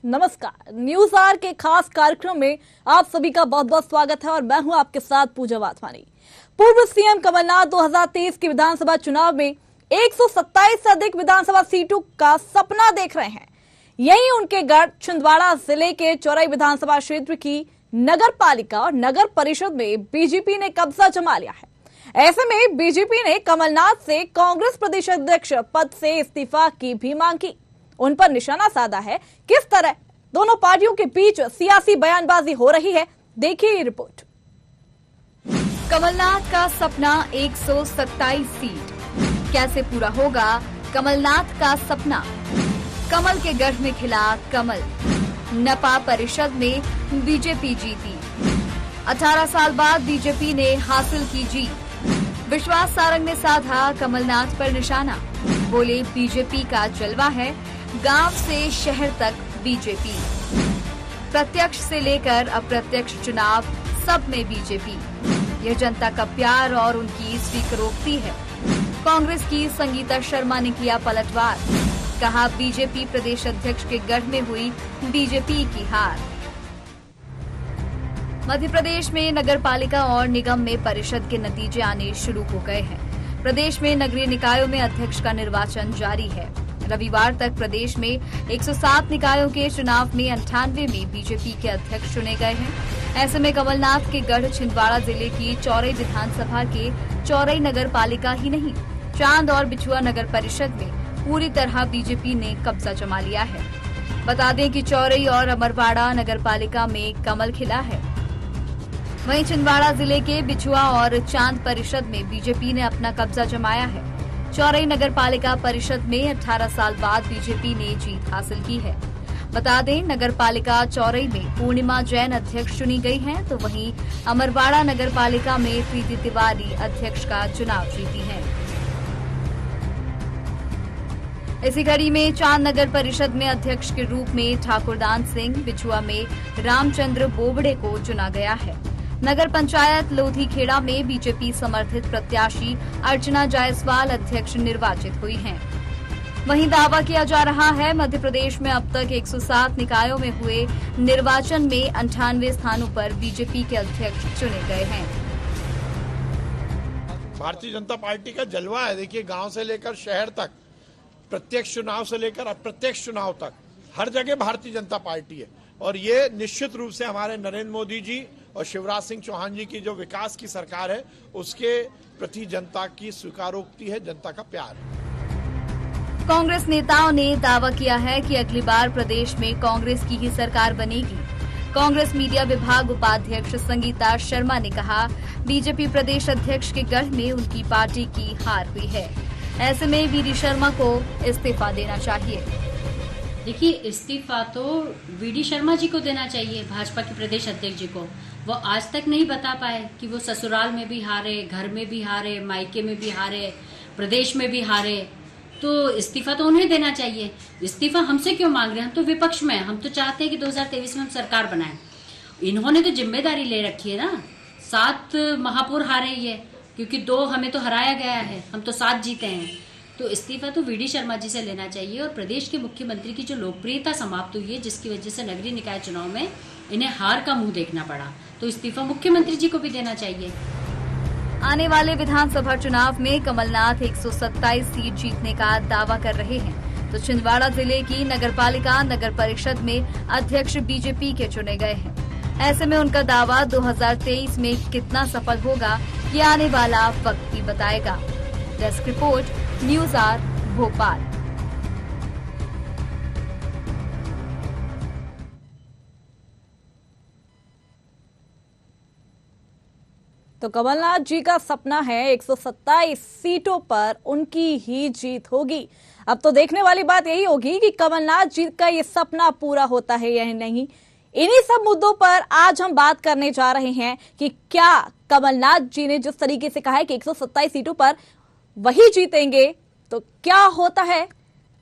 नमस्कार, news are के खास कार्यक्रम में आप सभी का बहुत बहुत स्वागत है और मैं हूं आपके साथ पूजा वाधवानी। पूर्व सीएम कमलनाथ 2023 के विधानसभा चुनाव में 127 से अधिक विधानसभा सीटों का सपना देख रहे हैं। यही उनके गढ़ छिंदवाड़ा जिले के चौरई विधानसभा क्षेत्र की नगर पालिका और नगर परिषद में बीजेपी ने कब्जा जमा लिया है। ऐसे में बीजेपी ने कमलनाथ से कांग्रेस प्रदेश अध्यक्ष पद से इस्तीफा की भी मांग की। उन पर निशाना साधा है। किस तरह दोनों पार्टियों के बीच सियासी बयानबाजी हो रही है, देखिए ये रिपोर्ट। कमलनाथ का सपना 127 सीट, कैसे पूरा होगा कमलनाथ का सपना? कमल के गढ़ में खिला कमल, नपा परिषद में बीजेपी जीती। 18 साल बाद बीजेपी ने हासिल की जीत। विश्वास सारंग ने साधा कमलनाथ पर निशाना, बोले बीजेपी का जलवा है, गांव से शहर तक बीजेपी। प्रत्यक्ष से लेकर अप्रत्यक्ष चुनाव सब में बीजेपी। यह जनता का प्यार और उनकी स्वीकारोक्ति है। कांग्रेस की संगीता शर्मा ने किया पलटवार, कहा बीजेपी प्रदेश अध्यक्ष के गढ़ में हुई बीजेपी की हार। मध्य प्रदेश में नगर पालिका और निगम में परिषद के नतीजे आने शुरू हो गए हैं। प्रदेश में नगरीय निकायों में अध्यक्ष का निर्वाचन जारी है। रविवार तक प्रदेश में 107 निकायों के चुनाव में 98 में बीजेपी के अध्यक्ष चुने गए हैं। ऐसे में कमलनाथ के गढ़ छिंदवाड़ा जिले की चौरई विधानसभा के चौरई नगर पालिका ही नहीं, चांद और बिछुआ नगर परिषद में पूरी तरह बीजेपी ने कब्जा जमा लिया है। बता दें कि चौरई और अमरवाड़ा नगर पालिका में कमल खिला है। वहीं छिंदवाड़ा जिले के बिछुआ और चांद परिषद में बीजेपी ने अपना कब्जा जमाया है। चौरई नगर पालिका परिषद में 18 साल बाद बीजेपी ने जीत हासिल की है। बता दें, नगर पालिका चौरई में पूर्णिमा जैन अध्यक्ष चुनी गई हैं, तो वहीं अमरवाड़ा नगर पालिका में प्रीति तिवारी अध्यक्ष का चुनाव जीती हैं। इसी कड़ी में चांद नगर परिषद में अध्यक्ष के रूप में ठाकुरदान सिंह, बिछुआ में रामचंद्र बोबड़े को चुना गया है। नगर पंचायत लोधीखेड़ा में बीजेपी समर्थित प्रत्याशी अर्चना जायसवाल अध्यक्ष निर्वाचित हुई हैं। वहीं दावा किया जा रहा है, मध्य प्रदेश में अब तक 107 निकायों में हुए निर्वाचन में 98 स्थानों पर बीजेपी के अध्यक्ष चुने गए हैं। भारतीय जनता पार्टी का जलवा है। देखिए, गांव से लेकर शहर तक, प्रत्यक्ष चुनाव से लेकर अप्रत्यक्ष चुनाव तक हर जगह भारतीय जनता पार्टी है। और ये निश्चित रूप से हमारे नरेंद्र मोदी जी और शिवराज सिंह चौहान जी की जो विकास की सरकार है, उसके प्रति जनता की स्वीकारोक्ति है, जनता का प्यार है। कांग्रेस नेताओं ने दावा किया है कि अगली बार प्रदेश में कांग्रेस की ही सरकार बनेगी। कांग्रेस मीडिया विभाग उपाध्यक्ष संगीता शर्मा ने कहा, बीजेपी प्रदेश अध्यक्ष के गढ़ में उनकी पार्टी की हार हुई है। ऐसे में वीडी शर्मा को इस्तीफा देना चाहिए। देखिए, इस्तीफा तो वीडी शर्मा जी को देना चाहिए, भाजपा के प्रदेश अध्यक्ष जी को। वो आज तक नहीं बता पाए कि वो ससुराल में भी हारे, घर में भी हारे, मायके में भी हारे, प्रदेश में भी हारे, तो इस्तीफा तो उन्हें देना चाहिए। इस्तीफा हमसे क्यों मांग रहे हैं? हम तो विपक्ष में हैं। हम तो चाहते हैं कि 2023 में हम सरकार बनाएं। इन्होंने तो जिम्मेदारी ले रखी है ना। 7 महापौर हारे ये, क्योंकि 2 हमें तो हराया गया है, हम तो 7 जीते हैं। तो इस्तीफा तो वीडी शर्मा जी से लेना चाहिए। और प्रदेश के मुख्यमंत्री की जो लोकप्रियता समाप्त हुई है, जिसकी वजह से नगरीय निकाय चुनाव में इन्हें हार का मुंह देखना पड़ा, तो इस्तीफा मुख्यमंत्री जी को भी देना चाहिए। आने वाले विधानसभा चुनाव में कमलनाथ 127 सीट जीतने का दावा कर रहे हैं, तो छिंदवाड़ा जिले की नगरपालिका नगर परिषद में अध्यक्ष बीजेपी के चुने गए हैं। ऐसे में उनका दावा 2023 में कितना सफल होगा, ये आने वाला वक्त ही बताएगा। Desk report, news R, Bhopal. तो कमलनाथ जी का सपना है 127 सीटों पर उनकी ही जीत होगी। अब तो देखने वाली बात यही होगी कि कमलनाथ जी का ये सपना पूरा होता है या नहीं। इन्हीं सब मुद्दों पर आज हम बात करने जा रहे हैं कि क्या कमलनाथ जी ने जिस तरीके से कहा है कि 127 सीटों पर वही जीतेंगे, तो क्या होता है।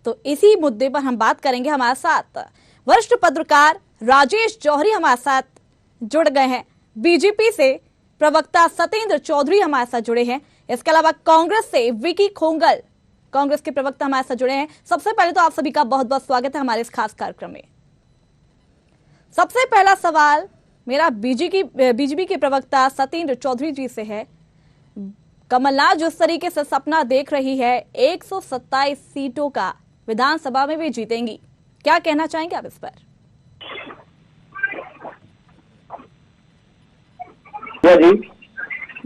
तो इसी मुद्दे पर हम बात करेंगे। हमारे साथ वरिष्ठ पत्रकार राजेश जौहरी हमारे साथ जुड़ गए हैं। बीजेपी से प्रवक्ता सत्येंद्र चौधरी हमारे साथ जुड़े हैं। इसके अलावा कांग्रेस से विकी खोंगल, कांग्रेस के प्रवक्ता हमारे साथ जुड़े हैं। सबसे पहले तो आप सभी का बहुत बहुत स्वागत है हमारे इस खास कार्यक्रम में। सबसे पहला सवाल मेरा बीजेपी के प्रवक्ता सत्येंद्र चौधरी जी से है। कमलनाथ जिस तरीके से सपना देख रही है 127 सीटों का विधानसभा में भी जीतेंगी, क्या कहना चाहेंगे आप इस पर?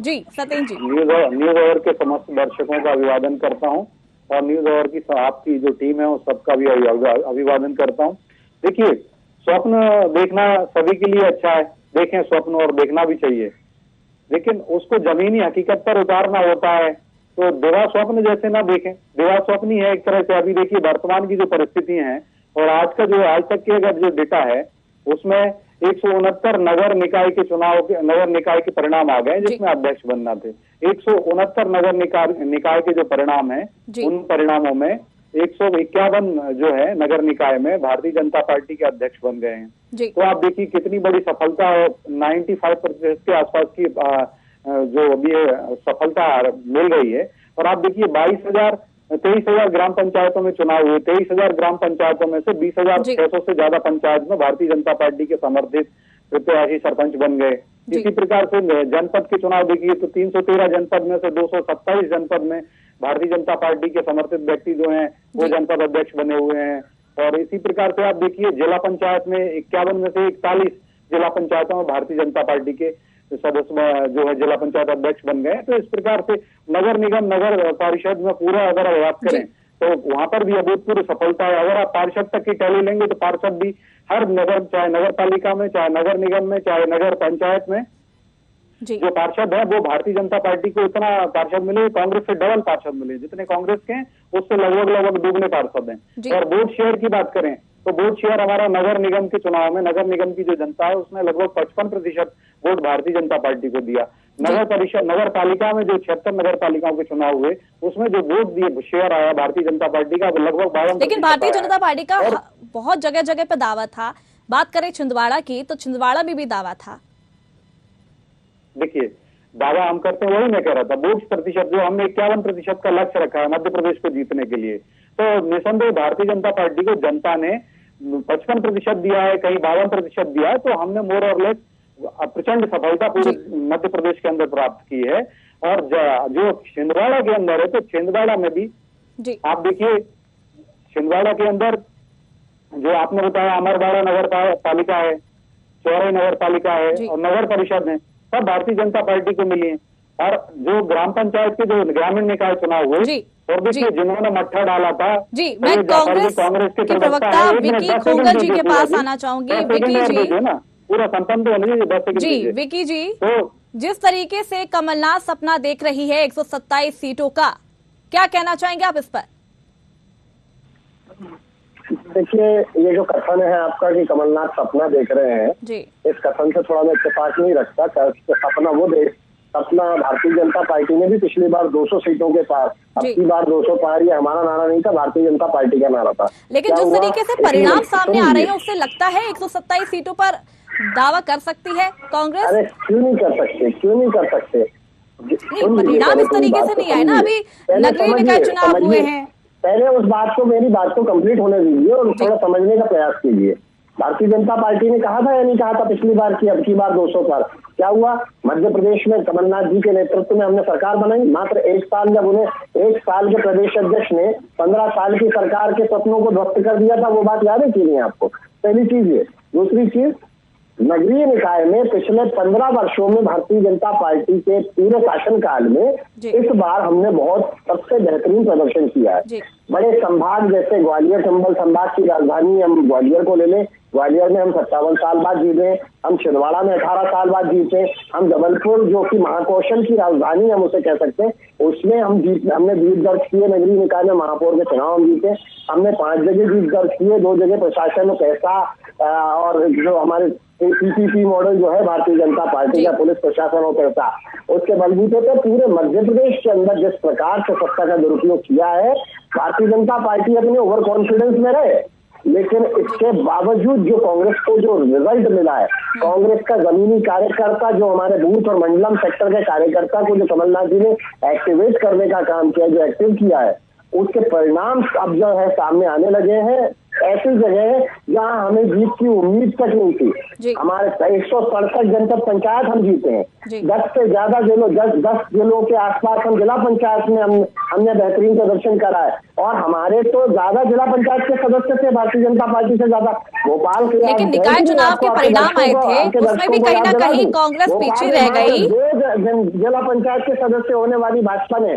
जी सत्येंद्र जी। न्यूज आवर के समस्त दर्शकों का अभिवादन करता हूं और न्यूज आवर की आपकी जो टीम है उस सबका भी अभिवादन करता हूं। देखिए, स्वप्न देखना सभी के लिए अच्छा है, देखें स्वप्न और देखना भी चाहिए, लेकिन उसको जमीनी हकीकत पर उतारना होता है। तो दिवा स्वप्न जैसे ना देखें, दिवा स्वप्न ही है एक तरह से। अभी देखिए वर्तमान की जो परिस्थितियां हैं और आज तक के अगर जो डेटा है उसमें 169 नगर निकाय के परिणाम आ गए जिसमें अध्यक्ष बनना थे। 169 नगर निकाय के जो परिणाम है उन परिणामों में 151 जो है नगर निकाय में भारतीय जनता पार्टी के अध्यक्ष बन गए हैं। तो आप देखिए कितनी बड़ी सफलता, 95% के आसपास की जो अभी सफलता मिल रही है। और आप देखिए 23,000 ग्राम पंचायतों में चुनाव हुए। 23,000 ग्राम पंचायतों में से 20,600 से ज्यादा पंचायत में भारतीय जनता पार्टी के समर्थित प्रत्याशी सरपंच बन गए। इसी प्रकार से जनपद के चुनाव देखिए तो 313 जनपद में से 227 जनपद में भारतीय जनता पार्टी के समर्थित व्यक्ति जो हैं वो जनपद अध्यक्ष बने हुए हैं। और इसी प्रकार से आप देखिए जिला पंचायत में 51 में से 41 जिला पंचायतों में भारतीय जनता पार्टी के सदस्य जो है जिला पंचायत अध्यक्ष बन गए। तो इस प्रकार से नगर निगम नगर पारिषद में पूरा अगर बात करें तो वहां पर भी अभूतपूर्व सफलता है। अगर आप पार्षद तक की टैली लेंगे तो पार्षद भी हर नगर, चाहे नगर पालिका में, चाहे नगर निगम में, चाहे नगर पंचायत में जो पार्षद है वो भारतीय जनता पार्टी को इतना पार्षद मिले, कांग्रेस से डबल पार्षद मिले। जितने कांग्रेस के हैं उससे लगभग दुगने पार्षद हैं। और वोट शेयर की बात करें तो वोट शेयर हमारा नगर निगम के चुनाव में नगर निगम की जो जनता है उसने लगभग 55% वोट भारतीय जनता पार्टी को दिया। नगर पालिका में जो 76 नगर पालिकाओं के चुनाव हुए उसमें जो वोट दिए शेयर आया भारतीय जनता पार्टी का लगभग 52%। लेकिन भारतीय जनता पार्टी का बहुत जगह जगह पे दावा था। बात करें छिंदवाड़ा की तो छिंदवाड़ा में भी दावा था। देखिए दावा हम करते हैं, वही मैं कह रहा था, वोट प्रतिशत जो हमने 51% का लक्ष्य रखा है मध्य प्रदेश को जीतने के लिए, तो निसंदेह भारतीय जनता पार्टी को जनता ने 55% दिया है, कहीं 52% दिया है। तो हमने मोर और लेस प्रचंड सफलता पूरे मध्य प्रदेश के अंदर प्राप्त की है। और जो छिंदवाड़ा के अंदर है तो छिंदवाड़ा में भी आप देखिए, छिंदवाड़ा के अंदर जो आपने बताया अमरवाड़ा नगर पालिका है, चौराई नगर पालिका है और नगर परिषद है, सब भारतीय जनता पार्टी को मिली है। और जो ग्राम पंचायत के जो ग्रामीण निकाय चुनाव हुए और देखिए जिन्होंने मट्ठा डाला था मैं कांग्रेस के प्रवक्ता विकी खोगल जी के पास आना चाहूंगी। विकी जी ना पूरा संपन्न होने दीजिए 10 सेकंड। जी विकी जी, तो जिस तरीके से कमलनाथ सपना देख रही है 127 सीटों का, क्या कहना चाहेंगे आप इस पर? देखिए ये जो कथन है आपका कि कमलनाथ सपना देख रहे हैं जी, इस कथन से थोड़ा मैं इत्तेफाक नहीं रखता। सपना भारतीय जनता पार्टी ने भी पिछली बार 200 सीटों के पार, अब की बार 200 पार, ये हमारा नारा नहीं था, भारतीय जनता पार्टी का नारा था। लेकिन जिस तरीके से परिणाम सामने आ रहे हैं उससे लगता है 127 सीटों पर दावा कर सकती है कांग्रेस। अरे क्यों नहीं कर सकते? परिणाम इस तरीके से नहीं आए ना, अभी नगरीय निकाय चुनाव हुए हैं। पहले मेरी बात को कंप्लीट होने दीजिए और थोड़ा समझने का प्रयास कीजिए। भारतीय जनता पार्टी ने कहा था या नहीं कहा था पिछली बार की अब की बार 200 पर? क्या हुआ? मध्य प्रदेश में कमलनाथ जी के नेतृत्व में हमने सरकार बनाई। मात्र 1 साल, जब उन्हें 1 साल के प्रदेश अध्यक्ष ने 15 साल की सरकार के सपनों को ध्वस्त कर दिया था, वो बात याद है कि नहीं आपको? पहली चीज ये। दूसरी चीज, नगरीय निकाय में पिछले 15 वर्षों में भारतीय जनता पार्टी के पूरे शासनकाल में इस बार हमने बहुत सबसे बेहतरीन प्रदर्शन किया है। बड़े संभाग जैसे ग्वालियर चंबल संभाग की राजधानी हम ग्वालियर को ले लें, ग्वालियर में हम 57 साल बाद जीते, हम छिंदवाड़ा में 18 साल बाद जीते, हम जबलपुर जो कि महाकौशल की राजधानी हम उसे कह सकते हैं उसमें हमने जीत दर्ज किए। नगरीय निकाय में महापौर के चुनाव हम जीते, हमने 5 जगह जीत दर्ज किए, 2 जगह प्रशासन में पैसा और जो हमारे पीपीपी मॉडल जो है भारतीय जनता पार्टी का पुलिस प्रशासन और पैसा, उसके बलबूते पे पूरे मध्य प्रदेश के अंदर जिस प्रकार से सत्ता का दुरुपयोग किया है, भारतीय जनता पार्टी अपने ओवर कॉन्फिडेंस में रहे। लेकिन इसके बावजूद जो कांग्रेस को जो रिजल्ट मिला है, कांग्रेस का जमीनी कार्यकर्ता जो हमारे बूथ और मंडलम सेक्टर के कार्यकर्ता को जो कमलनाथ जी ने एक्टिवेट करने का काम किया, जो एक्टिव किया है, उसके परिणाम अब जो है सामने आने लगे हैं। ऐसी जगह है जहां हमें जीत की उम्मीद तक नहीं थी। हमारे 167 जनपद पंचायत हम जीते हैं, 10 से ज्यादा जिलों 10 जिलों के आसपास हम जिला पंचायत में हमने बेहतरीन प्रदर्शन करा है। और हमारे तो ज्यादा जिला पंचायत के सदस्य थे भारतीय जनता पार्टी से ज्यादा भोपाल के। लेकिन निकाय चुनाव के परिणाम आए थे, उसमें भी कहीं ना कहीं कांग्रेस पीछे रह गई। 2 जिला पंचायत के सदस्य होने वाली भाजपा ने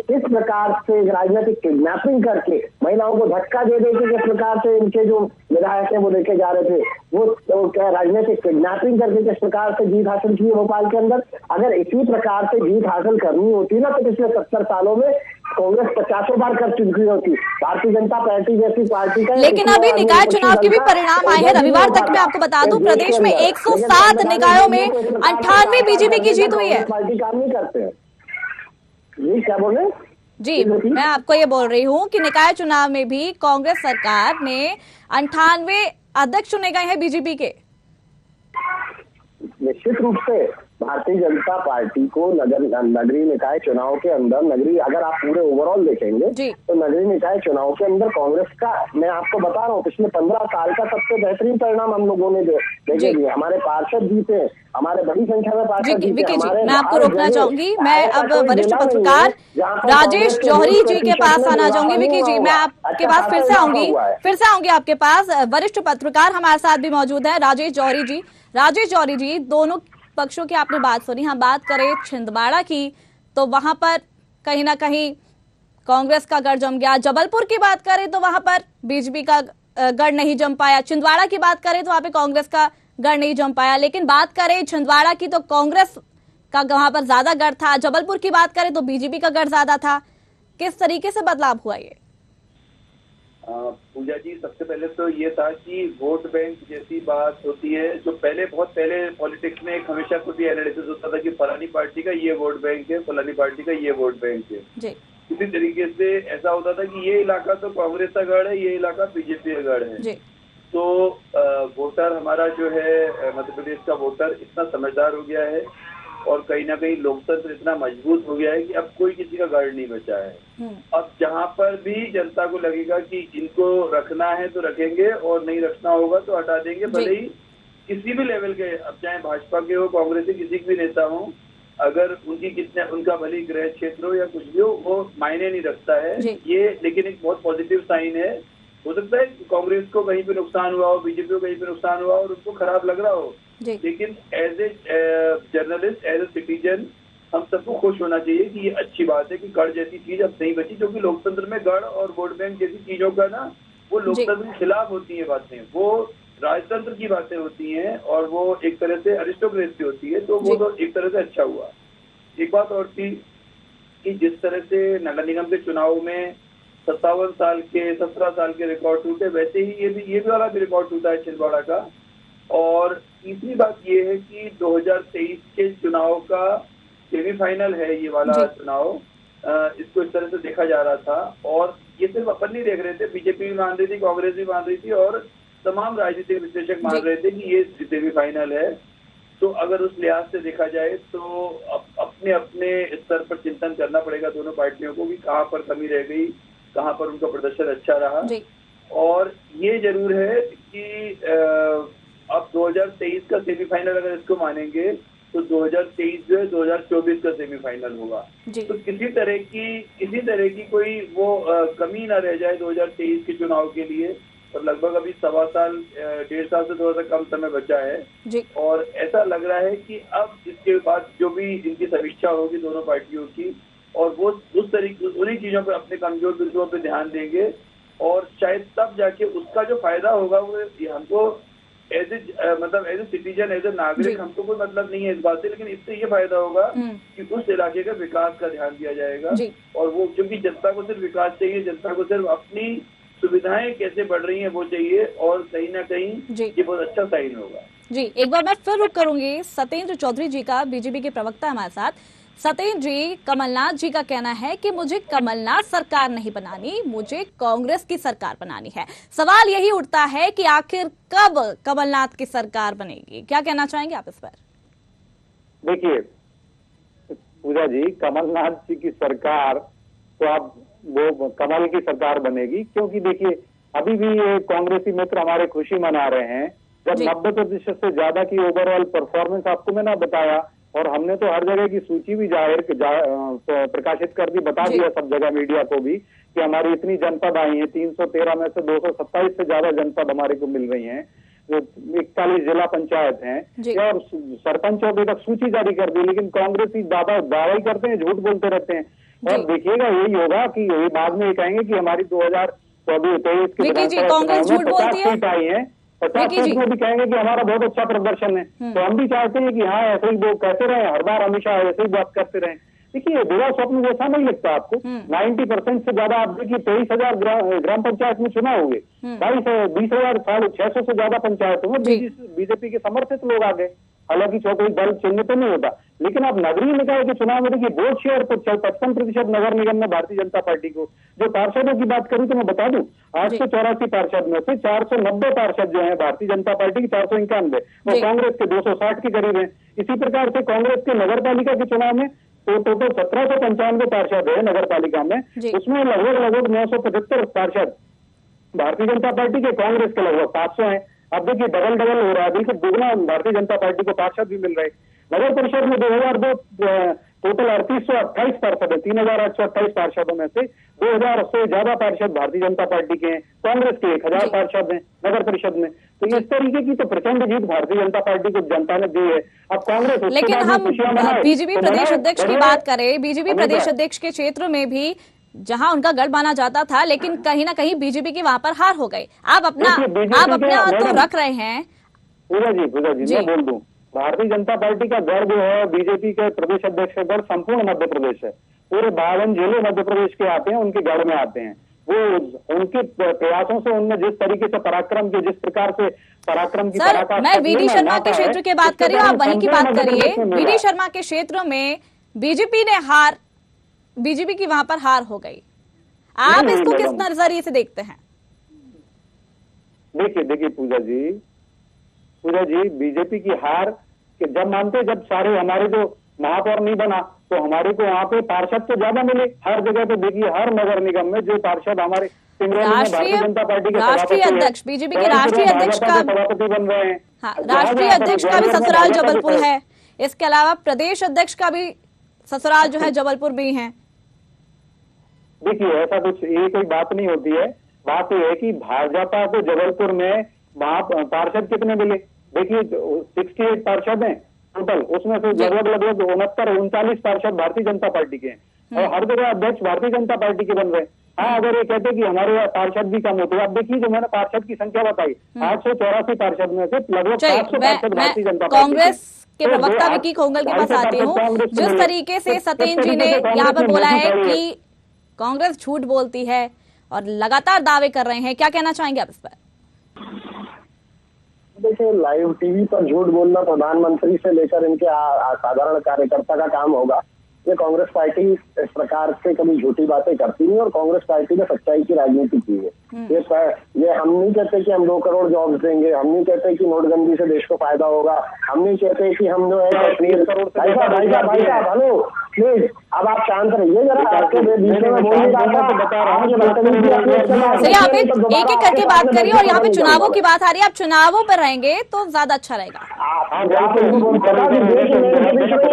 किस प्रकार से राजनीतिक किडनैपिंग करके महिलाओं को धक्का दे के किस प्रकार से इनके जो विधायक है वो लेके जा रहे थे, वो राजनीतिक किडनैपिंग करके किस प्रकार से जीत हासिल की भोपाल के अंदर। अगर इसी प्रकार से जीत हासिल करनी होती ना तो पिछले 70 सालों में कांग्रेस 50 बार कर चुकी होती। भारतीय जनता पार्टी जैसी पार्टी का। लेकिन अभी निकाय चुनाव के भी परिणाम आए हैं। रविवार तक मैं आपको बता दूं, प्रदेश में 107 निकायों में 98 बीजेपी की जीत हुई है। पार्टी काम नहीं करते हैं जी, क्या बोले जी? मैं आपको ये बोल रही हूँ कि निकाय चुनाव में भी कांग्रेस सरकार ने 98 अध्यक्ष चुने गए हैं बीजेपी के। निश्चित रूप से भारतीय जनता पार्टी को नगरीय निकाय चुनाव के अंदर अगर आप पूरे ओवरऑल देखेंगे तो नगरीय निकाय चुनाव के अंदर कांग्रेस का, मैं आपको बता रहा हूँ, पिछले 15 साल का सबसे बेहतरीन परिणाम हम लोगों ने देखे दिए। हमारे पार्षद जीते, हमारे बड़ी संख्या में पार्षद जीते। मैं आपको रोकना चाहूंगी। मैं अब वरिष्ठ पत्रकार राजेश जौहरी जी के पास आना चाहूंगी। विकी जी, मैं आपके पास फिर से आऊंगी आपके पास। वरिष्ठ पत्रकार हमारे साथ भी मौजूद है, राजेश जौहरी जी। दोनों पक्षों की आपने बात सुनी। हम बात करें छिंदवाड़ा की तो वहां पर कहीं ना कहीं कांग्रेस का गढ़ जम गया। जबलपुर की बात करें तो वहां पर बीजेपी का गढ़ नहीं जम पाया। छिंदवाड़ा की बात करें तो वहां पे कांग्रेस का गढ़ नहीं जम पाया। लेकिन बात करें छिंदवाड़ा की तो कांग्रेस का वहां पर ज्यादा गढ़ था। जबलपुर की बात करें तो बीजेपी का गढ़ ज्यादा था। किस तरीके से बदलाव हुआ ये? पूजा जी, सबसे पहले तो ये था कि वोट बैंक जैसी बात होती है, जो बहुत पहले पॉलिटिक्स में एक हमेशा खुद ही एनालिसिस होता था कि फलानी पार्टी का ये वोट बैंक है, फलानी पार्टी का ये वोट बैंक है। इसी तरीके से ऐसा होता था कि ये इलाका तो कांग्रेस का गढ़ है, ये इलाका बीजेपी का गढ़ है। तो वोटर हमारा जो है मध्य प्रदेश का वोटर इतना समझदार हो गया है और कहीं ना कहीं लोकतंत्र इतना मजबूत हो गया है कि अब कोई किसी का गढ़ नहीं बचा है। अब जहां पर भी जनता को लगेगा कि इनको रखना है तो रखेंगे और नहीं रखना होगा तो हटा देंगे, भले ही किसी भी लेवल के, अब चाहे भाजपा के हो, कांग्रेस के किसी भी नेता हो, अगर उनका भले गृह क्षेत्र हो या कुछ भी हो, वो मायने नहीं रखता है ये। लेकिन एक बहुत पॉजिटिव साइन है। हो सकता है कांग्रेस को कहीं पे नुकसान हुआ हो, बीजेपी को कहीं पे नुकसान हुआ और उनको खराब लग रहा हो, लेकिन as a journalist, as a citizen, हम सबको खुश होना चाहिए कि ये अच्छी बात है कि गढ़ जैसी चीज अब नहीं बची। क्योंकि लोकतंत्र में गढ़ और वोट बैंक जैसी चीजों का ना, वो लोकतंत्र के खिलाफ होती है बातें, वो राजतंत्र की बातें होती हैं और वो एक तरह से अरिस्टोक्रेसी होती है। तो वो तो एक तरह से अच्छा हुआ। एक बात और थी कि जिस तरह से नगर निगम के चुनाव में 17 साल के रिकॉर्ड टूटे, वैसे ही ये भी वाला भी रिकॉर्ड टूटा है छिंदवाड़ा का। और तीसरी बात ये है कि 2023 के चुनाव का सेमीफाइनल है ये वाला चुनाव। इसको इस तरह से देखा जा रहा था और ये सिर्फ अपन नहीं देख रहे थे, बीजेपी भी मान रही थी, कांग्रेस भी मान रही थी और तमाम राजनीतिक विश्लेषक मान रहे थे कि ये सेमीफाइनल है। तो अगर उस लिहाज से देखा जाए तो अपने अपने स्तर पर चिंतन करना पड़ेगा दोनों पार्टियों को कि कहाँ पर कमी रह गई, कहाँ पर उनका प्रदर्शन अच्छा रहा। और ये जरूर है कि अब 2023 का सेमीफाइनल अगर इसको मानेंगे तो 2023 जो है 2024 का सेमीफाइनल होगा। तो किसी तरह की कोई वो कमी ना रह जाए 2023 के चुनाव के लिए। और लगभग अभी 1.5 साल से थोड़ा सा कम समय बचा है और ऐसा लग रहा है कि अब इसके बाद जो भी इनकी समीक्षा होगी दोनों पार्टियों की, और वो उस तरीके उन्हीं चीजों पर, अपने कमजोर बिंदुओं पर ध्यान देंगे और शायद तब जाके उसका जो फायदा होगा वो हमको as a citizen, as a नागरिक, हमको कोई मतलब नहीं है इस बात से, लेकिन इससे ये फायदा होगा कि उस इलाके का विकास का ध्यान दिया जाएगा। और वो क्योंकि जनता को सिर्फ विकास चाहिए, जनता को सिर्फ अपनी सुविधाएं कैसे बढ़ रही हैं वो चाहिए, और कहीं ना कहीं ये बहुत अच्छा साइन होगा। जी, एक बार मैं फिर रुक करूंगी सत्येंद्र चौधरी जी का, बीजेपी के प्रवक्ता हमारे साथ। सत्येंद्र जी, कमलनाथ जी का कहना है कि मुझे कमलनाथ सरकार नहीं बनानी, मुझे कांग्रेस की सरकार बनानी है। सवाल यही उठता है कि आखिर कब कमलनाथ की सरकार बनेगी? क्या कहना चाहेंगे आप इस पर? देखिए पूजा जी, कमलनाथ जी की सरकार तो अब वो कमल की सरकार बनेगी, क्योंकि देखिए अभी भी ये कांग्रेसी मित्र हमारे खुशी मना रहे हैं। जब 90% से ज्यादा की ओवरऑल परफॉर्मेंस आपको मैंने बताया, और हमने तो हर जगह की सूची भी प्रकाशित कर दी, बता दिया सब जगह मीडिया को भी कि हमारी इतनी जनपद आई है, 313 में से 227 से ज्यादा जनपद हमारे को मिल रही हैं, जो 41 जिला पंचायत हैं, और सरपंचों की तक सूची जारी कर दी। लेकिन कांग्रेसी दावा करते हैं, झूठ बोलते रहते हैं। और देखिएगा यही होगा कि यही बाद में ये कहेंगे कि हमारी 2024-23 की कांग्रेस झूठ बोलती है, 50 सीट आई है, 50 सीट में भी कहेंगे कि हमारा बहुत अच्छा प्रदर्शन है। तो हम भी चाहते हैं कि हाँ ऐसे ही वो कहते रहे, हर बार हमेशा ऐसे ही बात करते रहे। देखिए बुरा स्वप्न जैसा नहीं लगता आपको? 90% से ज्यादा आप देखिए 23,000 ग्राम पंचायत में चुनाव हुए, 20,600 से ज्यादा पंचायतों में बीजेपी के समर्थित लोग आ गए। हालांकि कोई दल चिन्ह तो नहीं होता, लेकिन आप नगरीय निकाय के चुनाव में देखिए वोट शेयर 55% नगर निगम में भारतीय जनता पार्टी को। जो पार्षदों की बात करूं तो मैं बता दूं, 884 पार्षद में से 490 पार्षद जो है भारतीय जनता पार्टी की, 491 और कांग्रेस के 260 के करीब है। इसी प्रकार से कांग्रेस के नगर पालिका के चुनाव में तो टोटल 1795 पार्षद है नगर पालिका में, उसमें लगभग 975 पार्षद भारतीय जनता पार्टी के, कांग्रेस के लगभग 500 है। अब देखिए डबल हो रहा है, बिल्कुल दुगना भारतीय जनता पार्टी को पार्षद भी मिल रहे। नगर परिषद में 2002 टोटल 3828 पार्षद है, 3828 पार्षदों में से 2000 से ज्यादा पार्षद भारतीय जनता पार्टी के हैं, कांग्रेस के 1000 पार्षद हैं नगर परिषद में। तो इस तरीके की तो प्रचंड जीत भारतीय जनता पार्टी को जनता ने दी है। अब कांग्रेस, लेकिन हम बीजेपी प्रदेश अध्यक्ष की बात करें, बीजेपी प्रदेश अध्यक्ष के क्षेत्र में भी जहां उनका गढ़ माना जाता था, लेकिन कहीं ना कहीं बीजेपी की वहां पर हार हो गई। आप अपना तो रख रहे हैं। पूजा जी मैं बोल दूं, भारतीय जनता पार्टी का गढ़ जो है, बीजेपी के प्रदेश अध्यक्ष का गढ़ संपूर्ण मध्य प्रदेश है। पूरे 52 जिले मध्य प्रदेश के आते हैं, उनके गढ़ में आते हैं। वो उनके प्रयासों से उनने जिस तरीके से पराक्रम किया, जिस प्रकार से पराक्रम की पराकाष्ठा, मैं वीडी शर्मा के क्षेत्र की बात कर रही हूँ, आप वहीं की बात करिए। वीडी शर्मा के क्षेत्र में बीजेपी की वहां पर हार हो गई। आप इसको किस नजरिए से देखते हैं? देखिए पूजा जी बीजेपी की हार कि जब मानते, जब सारे हमारे जो महापौर नहीं बना तो हमारे को वहाँ पे पार्षद तो ज्यादा मिले। हर जगह पे देखिए, हर नगर निगम में जो पार्षद हमारे भारतीय जनता पार्टी के राष्ट्रीय अध्यक्ष, बीजेपी के राष्ट्रीय अध्यक्ष का सभापति बन रहे हैं। राष्ट्रीय अध्यक्ष का भी ससुराल जबलपुर है। इसके अलावा प्रदेश अध्यक्ष का भी ससुराल जो है जबलपुर भी है। देखिए ऐसा कुछ ये कोई बात नहीं होती है। बात यह है कि भाजपा को जबलपुर में पार्षद कितने मिले? देखिए 68 पार्षद हैं टोटल, उसमें से लगभग 69-39 पार्षद भारतीय जनता पार्टी के हैं और हर जगह अध्यक्ष भारतीय जनता पार्टी के बन रहे हैं। हाँ, अगर ये कहते कि हमारे पार्षद भी कम होते, आप देखिए जो मैंने पार्षद की संख्या बताई, 884 पार्षद में से लगभग 500 पार्षद भारतीय जनता पार्टी। कांग्रेस के प्रवक्ता विकी खोंगल के पास आती हूँ। जिस तरीके से सतेन जी ने यहाँ पर बोला है कि कांग्रेस झूठ बोलती है और लगातार दावे कर रहे हैं, क्या कहना चाहेंगे आप इस पर? देखिए, लाइव टीवी पर झूठ बोलना प्रधानमंत्री से लेकर इनके साधारण कार्यकर्ता का काम होगा। ये कांग्रेस पार्टी इस प्रकार से कभी झूठी बातें करती नहीं और कांग्रेस पार्टी ने सच्चाई की राजनीति की है। ये हम नहीं कहते कि हम 2 करोड़ जॉब्स देंगे, हम नहीं कहते कि नोटबंदी से देश को फायदा होगा, हम नहीं कहते कि हम जो है हेलो प्लीज अब आप शांत रहिए जरा, आपके बीच में बोल नहीं रहा। आप एक एक करके बात करिए और यहाँ पे चुनावों की बात आ रही है, आप चुनावों पर रहेंगे तो ज्यादा अच्छा रहेगा।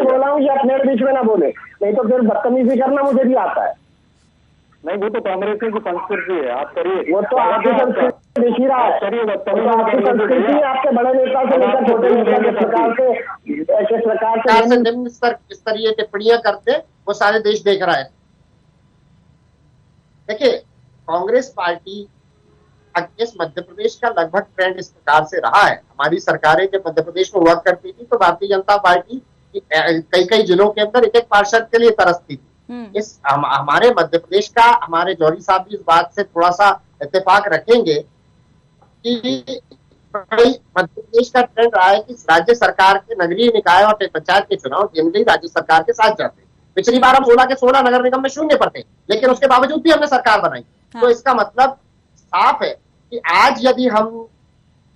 बोला हूँ अपने बीच में ना बोले, नहीं तो फिर बदतमीजी करना मुझे भी आता है। नहीं, वो तो कांग्रेस की संस्कृति है, आप करिए। वो तो आपकी संस्कृति दिख ही रहा है, आपकी संस्कृति आपके बड़े नेता से लेकर छोटे नेता के प्रकार से निम्न स्तरीय टिप्पणियां करते वो सारे देश देख रहा है। देखिए, कांग्रेस पार्टी इस मध्य प्रदेश का लगभग ट्रेंड इस प्रकार से रहा है। हमारी सरकारें जब मध्य प्रदेश में हुआ करती थी तो भारतीय जनता पार्टी कई जिलों के अंदर एक पार्षद के लिए तरसती थी। इस हमारे मध्य प्रदेश का, हमारे जौहरी साहब भी इस बात से थोड़ा सा इत्तेफाक रखेंगे कि मध्य प्रदेश का ट्रेंड रहा है कि राज्य सरकार के नगरीय निकाय और पंचायत के चुनाव जनरली राज्य सरकार के साथ जाते हैं। पिछली बार हम 16 के 16 नगर निगम में शून्य पर थे, लेकिन उसके बावजूद भी हमने सरकार बनाई। तो इसका मतलब साफ है कि आज यदि हम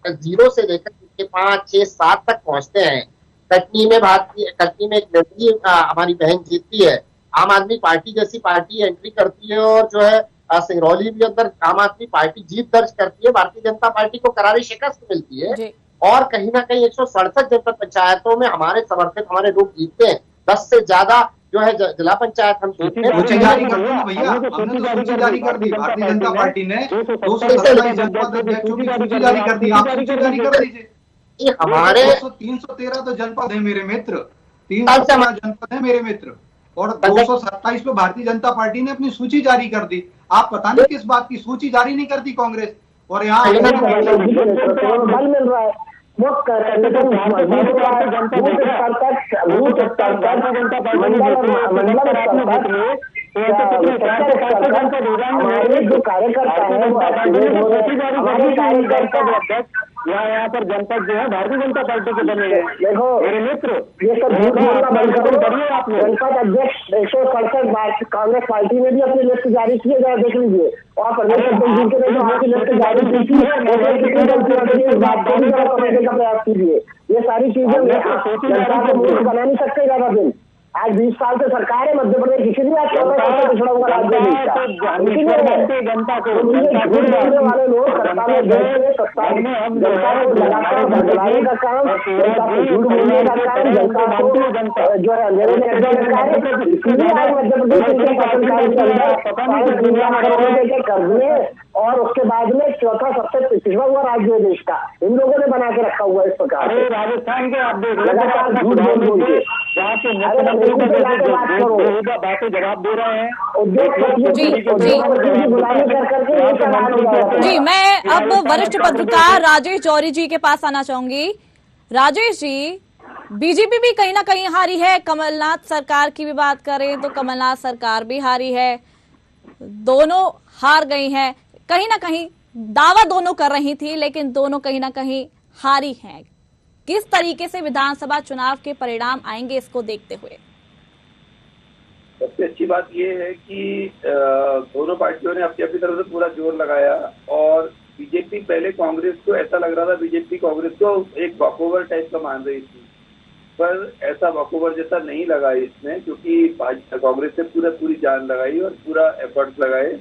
0 से लेकर 5, 6, 7 तक पहुंचते हैं, कटनी में एक लड़की हमारी बहन जीतती है, आम आदमी पार्टी जैसी पार्टी एंट्री करती है और जो है सिंगरौली के अंदर आम आदमी पार्टी जीत दर्ज करती है, भारतीय जनता पार्टी को करारी शिकस्त मिलती है और कहीं ना कहीं 167 जनपद पंचायतों में हमारे समर्थित हमारे लोग जीतते हैं। 10 से ज्यादा जो है जिला पंचायत हम सूची जारी कर दी भैया, हमने तो सूची जारी कर दी, भारतीय जनता पार्टी ने 227 जनपद अध्यक्षों की सूची जारी कर दी, आप सूची जारी कर दीजिए। हमारे 313 तो जनपद है मेरे मित्र, 313 जनपद है मेरे मित्र और 227 पे भारतीय जनता पार्टी ने अपनी सूची जारी कर दी। आप पता नहीं किस बात की सूची जारी नहीं करती कांग्रेस, और यहाँ बल मिल रहा है वो संगठन मजबूत हो रहा है, बूथ स्तर तक, बूथ स्तर तक, हमारे जो कार्यकर्ता है वो हमारे कार्यकर्ता यहाँ पर जनपद जो है भारतीय जनता पार्टी के बने हैं। देखो मेरे मित्र, ये सब झूठ बोलना बंद करो। जनपद अध्यक्ष 167 कांग्रेस पार्टी ने भी अपनी लिस्ट जारी की है, जरा देख लीजिए। और प्रदेश अध्यक्ष जी के जो आपकी लिस्ट जारी की है इस बात को भी समझने का प्रयास कीजिए। ये सारी चीजें जनता को मूर्ख बना नहीं सकते ज्यादा दिन। आज 20 साल से सरकार है मध्य प्रदेश, इसीलिए आज पिछड़ा हुआ राज्य है। जनता को बोलने वाले लोग सत्ता में गए, सत्ता में हम जनता को लगातार बदलाने का काम, जनता को झूठ बोलने का काम, जनता को जो है अंधेरे में रखने का कार्य, इसीलिए आज मध्य प्रदेश के कर्ज में और उसके बाद में चौथा सबसे पिछड़ा हुआ राज्य है देश का, इन लोगों ने बना के रखा हुआ इस प्रकार। राजस्थान के आप देख लगातार झूठ बोल के बातें जवाब दे रहे हैं। जी, मैं अब वरिष्ठ पत्रकार राजेश जौहरी जी के पास आना चाहूंगी। राजेश जी, बीजेपी भी कहीं ना कहीं हारी है, कमलनाथ सरकार की भी बात करें तो कमलनाथ सरकार भी हारी है, दोनों हार गई हैं। कहीं ना कहीं दावा दोनों कर रही थी लेकिन दोनों कहीं ना कहीं हारी हैं। किस तरीके से विधानसभा चुनाव के परिणाम आएंगे इसको देखते हुए? सबसे अच्छी बात यह है कि दोनों पार्टियों ने अपनी अपनी तरफ से पूरा जोर लगाया और बीजेपी पहले कांग्रेस को ऐसा लग रहा था, बीजेपी कांग्रेस को एक वॉकओवर टाइप का मान रही थी, पर ऐसा वॉकओवर जैसा नहीं लगा इसमें, क्योंकि कांग्रेस ने पूरी जान लगाई और पूरा एफर्ट्स लगाए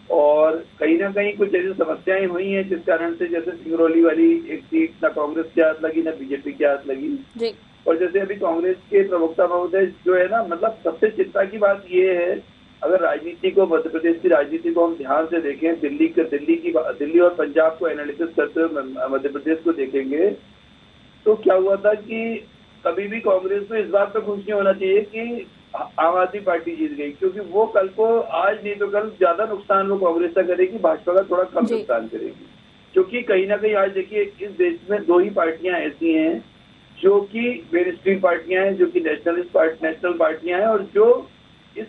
और कहीं ना कहीं कुछ ऐसी समस्याएं हुई हैं जिस कारण से, जैसे सिंगरौली वाली एक सीट ना कांग्रेस के हाथ लगी ना बीजेपी के हाथ लगी जी। और जैसे अभी कांग्रेस के प्रवक्ता महोदय जो है ना, मतलब सबसे चिंता की बात ये है, अगर राजनीति को, मध्य प्रदेश की राजनीति को हम ध्यान से देखें, दिल्ली और पंजाब को एनालिसिस करते हुए मध्य प्रदेश को देखेंगे तो क्या हुआ था कि कभी भी कांग्रेस को इस बात पर खुश नहीं होना चाहिए कि आम आदमी पार्टी जीत गई, क्योंकि वो कल को, आज नहीं तो कल ज्यादा नुकसान वो कांग्रेस का करेगी, भाजपा का थोड़ा कम नुकसान करेगी। क्योंकि कहीं ना कहीं आज देखिए इस देश में दो ही पार्टियां ऐसी हैं जो कि मेन स्ट्रीम पार्टियां हैं, जो कि नेशनल पार्टियां हैं और जो इस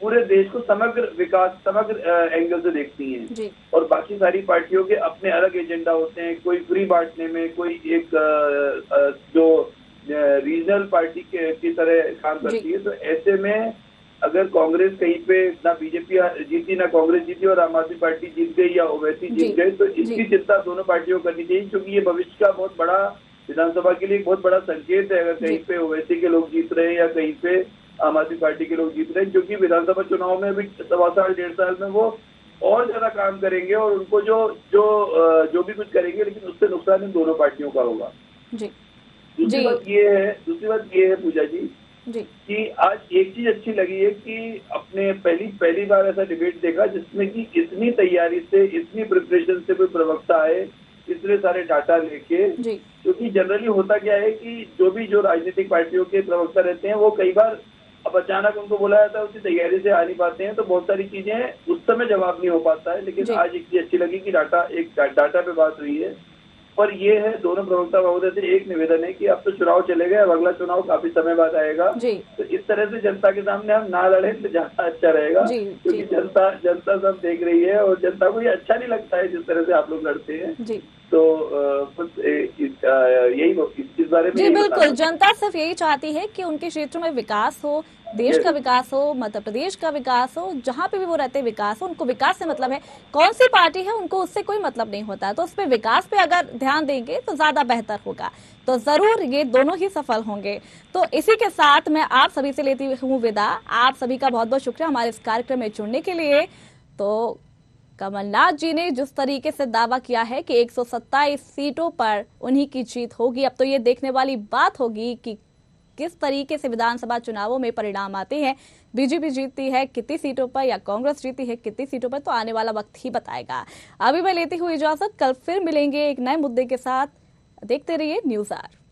पूरे देश को समग्र विकास, समग्र एंगल से देखती हैं। और बाकी सारी पार्टियों के अपने अलग एजेंडा होते हैं, कोई फ्री बांटने में, कोई एक जो रीजनल पार्टी की तरह काम करती है। तो ऐसे में अगर कांग्रेस कहीं पे ना बीजेपी जीती ना कांग्रेस जीती और आम आदमी पार्टी जीत गई या ओवैसी जीत गई, तो इसकी चिंता दोनों पार्टियों को करनी चाहिए, क्योंकि ये भविष्य का बहुत बड़ा, विधानसभा के लिए बहुत बड़ा संकेत है अगर कहीं पे ओवैसी के लोग जीत रहे हैं या कहीं पे आम आदमी पार्टी के लोग जीत रहे हैं, क्योंकि विधानसभा चुनाव में भी 1.25 साल 1.5 साल में वो और ज्यादा काम करेंगे और उनको जो भी कुछ करेंगे, लेकिन उससे नुकसान इन दोनों पार्टियों का होगा। दूसरी बात ये है पूजा जी कि आज एक चीज अच्छी लगी है कि अपने पहली बार ऐसा डिबेट देखा जिसमें कि इतनी तैयारी से, इतनी प्रिपरेशन से कोई प्रवक्ता आए, इतने सारे डाटा लेके, क्योंकि जनरली होता क्या है कि जो राजनीतिक पार्टियों के प्रवक्ता रहते हैं वो कई बार अब अचानक उनको बुलाया जाता है, उसकी तैयारी से आ नहीं पाते हैं, तो बहुत सारी चीजें उस समय जवाब नहीं हो पाता है। लेकिन आज एक चीज अच्छी लगी कि डाटा पे बात हुई है। पर ये है, दोनों प्रवक्ता महोदय से एक निवेदन है कि अब तो चुनाव चले गए, अब अगला चुनाव काफी समय बाद आएगा, तो इस तरह से जनता के सामने हम ना लड़े तो ज्यादा अच्छा रहेगा, क्योंकि जनता सब देख रही है और जनता को ये अच्छा नहीं लगता है जिस तरह से आप लोग लड़ते हैं। तो यही इस बारे में जी बिल्कुल, जनता सिर्फ यही चाहती है कि उनके क्षेत्र में विकास हो, देश का विकास हो, मध्य प्रदेश का विकास हो, जहाँ पे भी वो रहते विकास हो, उनको विकास से मतलब है। कौन सी पार्टी है उनको उससे कोई मतलब नहीं होता, तो उस पे विकास पे अगर ध्यान देंगे तो ज्यादा बेहतर होगा, तो जरूर ये दोनों ही सफल होंगे। तो इसी के साथ मैं आप सभी से लेती हूँ विदा। आप सभी का बहुत बहुत शुक्रिया हमारे इस कार्यक्रम में जुड़ने के लिए। तो कमलनाथ जी ने जिस तरीके से दावा किया है कि 127 सीटों पर उन्हीं की जीत होगी, अब तो ये देखने वाली बात होगी कि किस तरीके से विधानसभा चुनावों में परिणाम आते हैं। बीजेपी जीतती है कितनी सीटों पर या कांग्रेस जीती है कितनी सीटों पर, तो आने वाला वक्त ही बताएगा। अभी मैं लेती हुई इजाजत, कल फिर मिलेंगे एक नए मुद्दे के साथ। देखते रहिए न्यूज़ आर।